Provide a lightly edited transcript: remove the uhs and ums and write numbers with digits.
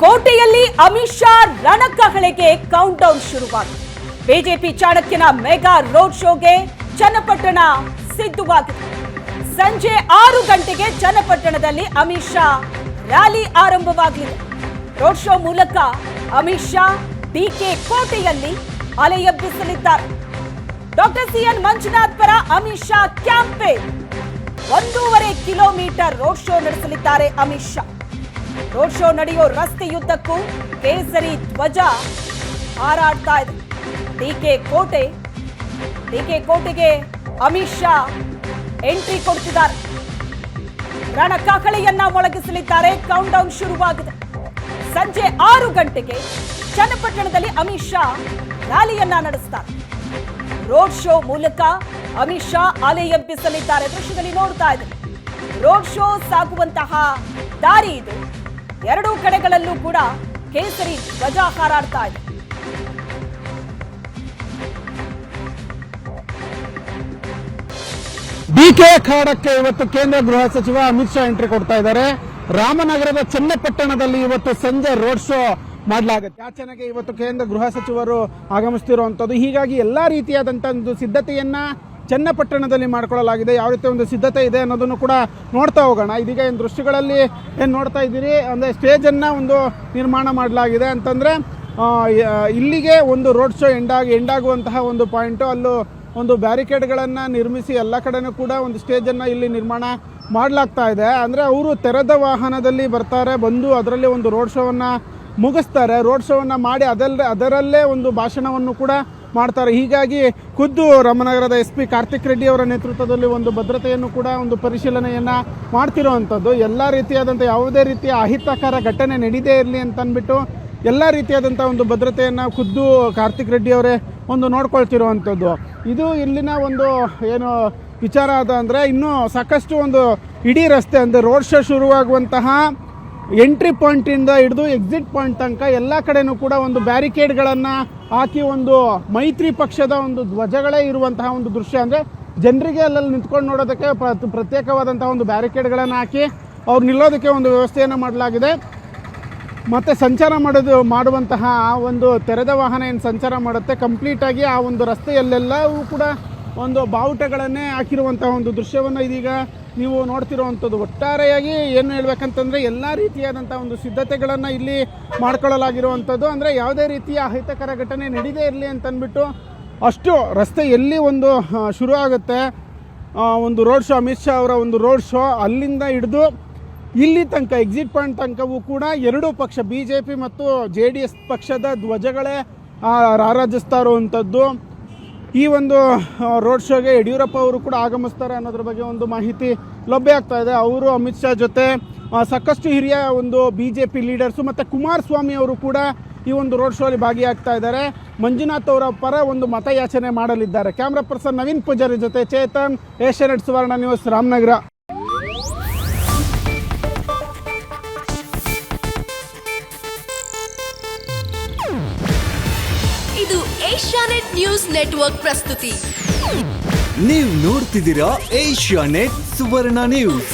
ಕೋಟೆಯಲ್ಲಿ Amit Shah ರಣಕಹಳೆಗೆ count down ಶುರುವಾಗಿದೆ. BJP ಚಾಣಕ್ಯನ ಮೆಗಾ ರೋಡ್ ಶೋಗೆ ಚನ್ನಪಟ್ಟಣ ಸಿದ್ಧವಾಗಿದೆ. ಸಂಜೆ 6 ಗಂಟೆಗೆ ಚನ್ನಪಟ್ಟಣದಲ್ಲಿ ಅಮಿತ್ ಶಾ ರ್ಯಾಲಿ ಆರಂಭವಾಗಲಿದೆ. ರೋಡ್ ಶೋ ಮೂಲಕ ಅಮಿತ್ ಶಾ ಡಿಕೆ ಕೋಟೆಯಲ್ಲಿ ಅಲೆ ಎಬ್ಬಿಸಲಿದ್ದಾರೆ. ಡಾಕ್ಟರ್ ಸಿಎನ್ ಮಂಜುನಾಥ್ ಪರ Amit Shah campaign. 1.5 kilometre road show ನಡೆಸಲಿದ್ದಾರೆ ಅಮಿತ್ ಶಾ. ರೋಡ್ ಶೋ ನಡೆಯೋ ರಸ್ತೆಯುದ್ದಕ್ಕೂ ಕೇಸರಿ ಧ್ವಜ ಹಾರಾಡ್ತಾ ಇದೆ. ಡಿಕೆ ಕೋಟೆಗೆ ಅಮಿತ್ ಶಾ ಎಂಟ್ರಿ ಕೊಡ್ತಿದ್ದಾರೆ. ರಣಕಹಳೆಯನ್ನ ಮೊಳಗಿಸಲಿದ್ದಾರೆ. ಕೌಂಟ್ ಡೌನ್ ಶುರುವಾಗಿದೆ. ಸಂಜೆ 6 ಗಂಟೆಗೆ ಚನ್ನಪಟ್ಟಣದಲ್ಲಿ ಅಮಿತ್ ಶಾ ರ್ಯಾಲಿಯನ್ನ ನಡೆಸ್ತಾರೆ. ರೋಡ್ ಶೋ ಮೂಲಕ ಅಮಿತ್ ಶಾ ಅಲೆ ಎಬ್ಬಿಸಲಿದ್ದಾರೆ. ದೃಶ್ಯದಲ್ಲಿ ನೋಡ್ತಾ ಇದ್ದಾರೆ. ರೋಡ್ ಶೋ ಸಾಗುವಂತಹ ದಾರಿ ಇದು. ಎರಡೂ ಕಡೆಗಳಲ್ಲೂ ಕೂಡ ಕೇಸರಿ ಧ್ವಜ ಹಾರಾಡ್ತಾ ಇದೆ. ಡಿಕೆ ಅಖಾಡಕ್ಕೆ ಇವತ್ತು ಕೇಂದ್ರ ಗೃಹ ಸಚಿವ ಅಮಿತ್ ಶಾ ಎಂಟ್ರಿ ಕೊಡ್ತಾ ಇದ್ದಾರೆ. ರಾಮನಗರದ ಚನ್ನಪಟ್ಟಣದಲ್ಲಿ ಇವತ್ತು ಸಂಜೆ ರೋಡ್ ಶೋ ಮಾಡಲಾಗುತ್ತೆ. ಯಾಚನೆಗೆ ಇವತ್ತು ಕೇಂದ್ರ ಗೃಹ ಸಚಿವರು ಆಗಮಿಸುತ್ತಿರುವಂತದ್ದು. ಹೀಗಾಗಿ ಎಲ್ಲಾ ರೀತಿಯಾದಂತಹ ಒಂದು ಸಿದ್ಧತೆಯನ್ನ ಚನ್ನಪಟ್ಟಣದಲ್ಲಿ ಮಾಡಿಕೊಳ್ಳಲಾಗಿದೆ. ಯಾವ ರೀತಿ ಒಂದು ಸಿದ್ಧತೆ ಇದೆ ಅನ್ನೋದನ್ನು ಕೂಡ ನೋಡ್ತಾ ಹೋಗೋಣ. ಇದೀಗ ಏನು ದೃಶ್ಯಗಳಲ್ಲಿ ಏನು ನೋಡ್ತಾ ಇದ್ದೀರಿ ಅಂದರೆ ಸ್ಟೇಜ್ ಅನ್ನ ಒಂದು ನಿರ್ಮಾಣ ಮಾಡಲಾಗಿದೆ. ಅಂತಂದ್ರೆ ಇಲ್ಲಿಗೆ ಒಂದು ರೋಡ್ ಶೋ ಎಂಡಾಗುವಂತಹ ಒಂದು ಪಾಯಿಂಟು. ಅಲ್ಲೂ ಒಂದು ಬ್ಯಾರಿಕೇಡ್ಗಳನ್ನು ನಿರ್ಮಿಸಿ ಎಲ್ಲ ಕಡೆನೂ ಕೂಡ ಒಂದು ಸ್ಟೇಜನ್ನು ಇಲ್ಲಿ ನಿರ್ಮಾಣ ಮಾಡಲಾಗ್ತಾ ಇದೆ. ಅಂದರೆ ಅವರು ತೆರೆದ ವಾಹನದಲ್ಲಿ ಬರ್ತಾರೆ, ಬಂದು ಅದರಲ್ಲಿ ಒಂದು ರೋಡ್ ಶೋವನ್ನು ಮುಗಿಸ್ತಾರೆ. ರೋಡ್ ಶೋವನ್ನು ಮಾಡಿ ಅದರಲ್ಲೇ ಒಂದು ಭಾಷಣವನ್ನು ಕೂಡ ಮಾಡ್ತಾರೆ. ಹೀಗಾಗಿ ಖುದ್ದು ರಾಮನಗರದ SP ಕಾರ್ತಿಕ್ ರೆಡ್ಡಿ ಅವರ ನೇತೃತ್ವದಲ್ಲಿ ಒಂದು ಭದ್ರತೆಯನ್ನು ಕೂಡ ಒಂದು ಪರಿಶೀಲನೆಯನ್ನು ಮಾಡ್ತಿರೋವಂಥದ್ದು. ಎಲ್ಲ ರೀತಿಯಾದಂಥ ಯಾವುದೇ ರೀತಿಯ ಅಹಿತಕರ ಘಟನೆ ನಡೀದೇ ಇರಲಿ ಅಂತ ಅಂದ್ಬಿಟ್ಟು ಎಲ್ಲ ರೀತಿಯಾದಂಥ ಒಂದು ಭದ್ರತೆಯನ್ನು ಖುದ್ದು ಕಾರ್ತಿಕ್ ರೆಡ್ಡಿ ಅವರೇ ಒಂದು ನೋಡ್ಕೊಳ್ತಿರುವಂಥದ್ದು. ಇದು ಇಲ್ಲಿನ ಒಂದು ಏನು ವಿಚಾರ ಅದ ಅಂದರೆ ಇನ್ನೂ ಸಾಕಷ್ಟು ಒಂದು ಇಡೀ ರಸ್ತೆ ಅಂದರೆ ರೋಡ್ ಶೋ ಶುರುವಾಗುವಂತಹ ಎಂಟ್ರಿ ಪಾಯಿಂಟಿಂದ ಹಿಡಿದು ಎಕ್ಸಿಟ್ ಪಾಯಿಂಟ್ ತನಕ ಎಲ್ಲ ಕಡೆನೂ ಕೂಡ ಒಂದು ಬ್ಯಾರಿಕೇಡ್ಗಳನ್ನು ಹಾಕಿ ಒಂದು ಮೈತ್ರಿ ಪಕ್ಷದ ಒಂದು ಧ್ವಜಗಳೇ ಇರುವಂತಹ ಒಂದು ದೃಶ್ಯ. ಅಂದರೆ ಜನರಿಗೆ ಅಲ್ಲಲ್ಲಿ ನಿಂತ್ಕೊಂಡು ನೋಡೋದಕ್ಕೆ ಪ್ರತ್ಯೇಕವಾದಂತಹ ಒಂದು ಬ್ಯಾರಿಕೇಡ್ಗಳನ್ನು ಹಾಕಿ ಅವ್ರು ನಿಲ್ಲೋದಕ್ಕೆ ಒಂದು ವ್ಯವಸ್ಥೆಯನ್ನು ಮಾಡಲಾಗಿದೆ. ಮತ್ತು ಸಂಚಾರ ಮಾಡುವಂತಹ ಒಂದು ತೆರೆದ ವಾಹನ ಏನು ಸಂಚಾರ ಮಾಡುತ್ತೆ ಕಂಪ್ಲೀಟಾಗಿ ಆ ಒಂದು ರಸ್ತೆಯಲ್ಲೆಲ್ಲವೂ ಕೂಡ ಒಂದು ಬಾವುಟಗಳನ್ನೇ ಹಾಕಿರುವಂತಹ ಒಂದು ದೃಶ್ಯವನ್ನು ಇದೀಗ ನೀವು ನೋಡ್ತಿರುವಂಥದ್ದು. ಒಟ್ಟಾರೆಯಾಗಿ ಏನು ಹೇಳ್ಬೇಕಂತಂದರೆ ಎಲ್ಲ ರೀತಿಯಾದಂಥ ಒಂದು ಸಿದ್ಧತೆಗಳನ್ನು ಇಲ್ಲಿ ಮಾಡ್ಕೊಳ್ಳಲಾಗಿರುವಂಥದ್ದು. ಅಂದರೆ ಯಾವುದೇ ರೀತಿಯ ಅಹಿತಕರ ಘಟನೆ ನಡೀದೇ ಇರಲಿ ಅಂತಂದ್ಬಿಟ್ಟು ಅಷ್ಟು ರಸ್ತೆ ಎಲ್ಲಿ ಒಂದು ಶುರು ಆಗುತ್ತೆ ಒಂದು ರೋಡ್ ಶೋ, ಅಮಿತ್ ಶಾ ಅವರ ಒಂದು ರೋಡ್ ಶೋ, ಅಲ್ಲಿಂದ ಹಿಡಿದು ಇಲ್ಲಿ ತನಕ ಎಕ್ಸಿಟ್ ಪಾಯಿಂಟ್ ತನಕವೂ ಕೂಡ ಎರಡೂ ಪಕ್ಷ BJP ಮತ್ತು JDS ಪಕ್ಷದ ಧ್ವಜಗಳೇ ರಾರಾಜಿಸ್ತಾ ಇರುವಂಥದ್ದು. ಈ ಒಂದು ರೋಡ್ ಶೋಗೆ ಯಡಿಯೂರಪ್ಪ ಅವರು ಕೂಡ ಆಗಮಿಸ್ತಾರೆ ಅನ್ನೋದ್ರ ಬಗ್ಗೆ ಒಂದು ಮಾಹಿತಿ ಲಭ್ಯ ಆಗ್ತಾ ಇದೆ. ಅವರು ಅಮಿತ್ ಶಾ ಜೊತೆ ಸಾಕಷ್ಟು ಹಿರಿಯ ಒಂದು BJP ಲೀಡರ್ಸು ಮತ್ತು ಕುಮಾರಸ್ವಾಮಿ ಅವರು ಕೂಡ ಈ ಒಂದು ರೋಡ್ ಶೋ ಅಲ್ಲಿ ಭಾಗಿಯಾಗ್ತಾ ಇದ್ದಾರೆ. ಮಂಜುನಾಥ್ ಅವರ ಪರ ಒಂದು ಮತಯಾಚನೆ ಮಾಡಲಿದ್ದಾರೆ. ಕ್ಯಾಮ್ರಾ ಪರ್ಸನ್ ನವೀನ್ ಪೂಜಾರಿ ಜೊತೆ ಚೇತನ್, ಏಷ್ಯಾನೆಟ್ ಸುವರ್ಣ ನ್ಯೂಸ್, ರಾಮನಗರ. ಇದು ಏಷ್ಯಾನೆಟ್ ನ್ಯೂಸ್ ನೆಟ್ವರ್ಕ್ ಪ್ರಸ್ತುತಿ. ನೀವು ನೋಡ್ತಿದ್ದೀರಾ ಏಷ್ಯಾನೆಟ್ ಸುವರ್ಣ ನ್ಯೂಸ್.